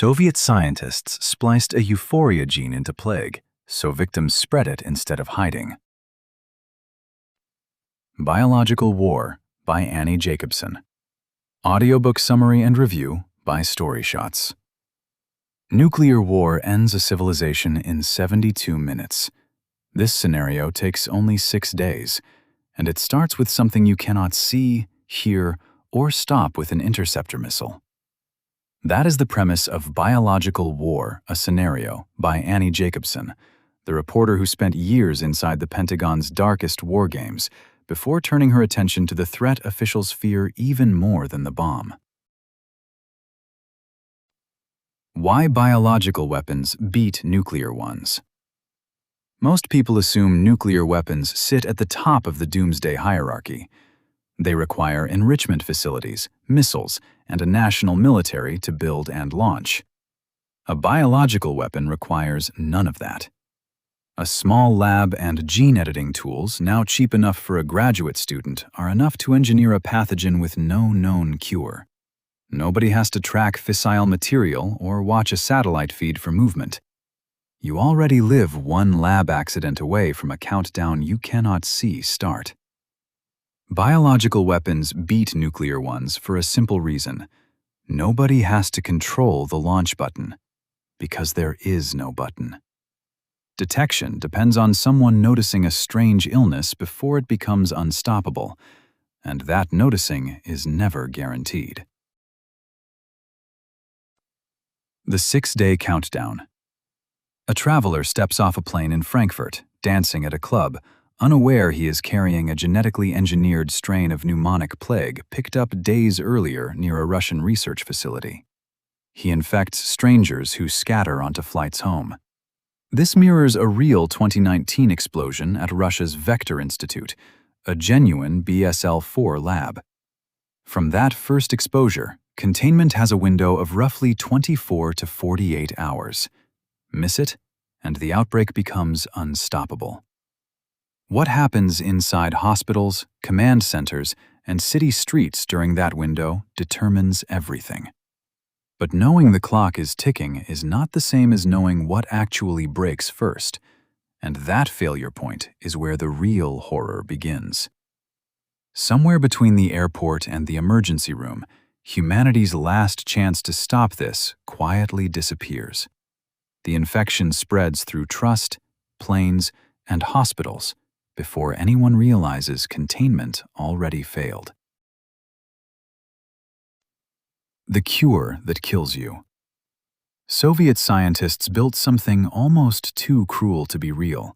Soviet scientists spliced a euphoria gene into plague, so victims spread it instead of hiding. Biological War by Annie Jacobsen. Audiobook summary and review by StoryShots. Nuclear war ends a civilization in 72 minutes. This scenario takes only 6 days, and it starts with something you cannot see, hear, or stop with an interceptor missile. That is the premise of Biological War, a Scenario, by Annie Jacobsen, the reporter who spent years inside the Pentagon's darkest war games before turning her attention to the threat officials fear even more than the bomb. Why biological weapons beat nuclear ones. Most people assume nuclear weapons sit at the top of the doomsday hierarchy. They require enrichment facilities, missiles, and a national military to build and launch. A biological weapon requires none of that. A small lab and gene editing tools, now cheap enough for a graduate student, are enough to engineer a pathogen with no known cure. Nobody has to track fissile material or watch a satellite feed for movement. You already live one lab accident away from a countdown you cannot see start. Biological weapons beat nuclear ones for a simple reason. Nobody has to control the launch button, because there is no button. Detection depends on someone noticing a strange illness before it becomes unstoppable, and that noticing is never guaranteed. The 6-day countdown. A traveler steps off a plane in Frankfurt, dancing at a club, unaware he is carrying a genetically engineered strain of pneumonic plague picked up days earlier near a Russian research facility. He infects strangers who scatter onto flights home. This mirrors a real 2019 explosion at Russia's Vector Institute, a genuine BSL-4 lab. From that first exposure, containment has a window of roughly 24 to 48 hours. Miss it, and the outbreak becomes unstoppable. What happens inside hospitals, command centers, and city streets during that window determines everything. But knowing the clock is ticking is not the same as knowing what actually breaks first, and that failure point is where the real horror begins. Somewhere between the airport and the emergency room, humanity's last chance to stop this quietly disappears. The infection spreads through trust, planes, and hospitals before anyone realizes containment already failed. The cure that kills you. Soviet scientists built something almost too cruel to be real,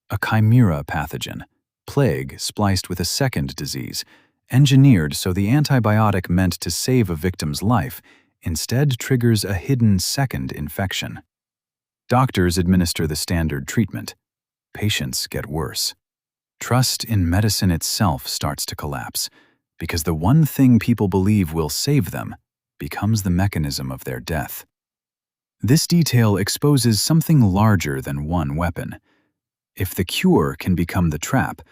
a chimera pathogen, plague spliced with a second disease, engineered so the antibiotic meant to save a victim's life instead triggers a hidden second infection. Doctors administer the standard treatment. Patients get worse. Trust in medicine itself starts to collapse, because the one thing people believe will save them becomes the mechanism of their death. This detail exposes something larger than one weapon. If the cure can become the trap,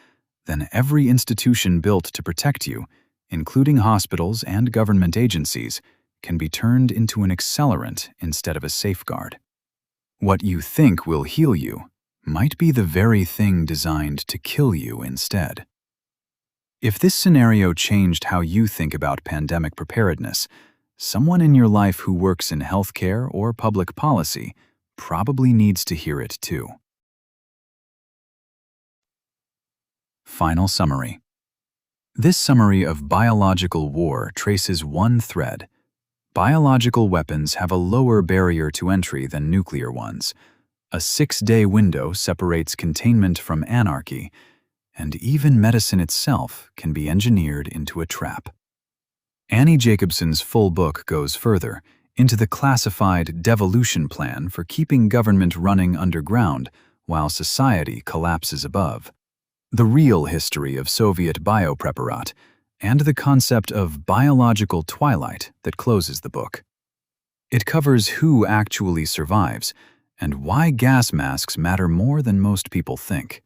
then every institution built to protect you, including hospitals and government agencies, can be turned into an accelerant instead of a safeguard. What you think will heal you might be the very thing designed to kill you instead. If this scenario changed how you think about pandemic preparedness, someone in your life who works in healthcare or public policy probably needs to hear it too. Final summary. This summary of biological war traces one thread. Biological weapons have a lower barrier to entry than nuclear ones. A 6-day window separates containment from anarchy, and even medicine itself can be engineered into a trap. Annie Jacobsen's full book goes further, into the classified devolution plan for keeping government running underground while society collapses above, the real history of Soviet biopreparat, and the concept of biological twilight that closes the book. It covers who actually survives, and why gas masks matter more than most people think.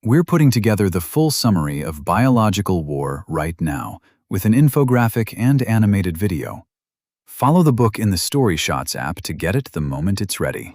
We're putting together the full summary of biological war right now, with an infographic and animated video. Follow the book in the StoryShots app to get it the moment it's ready.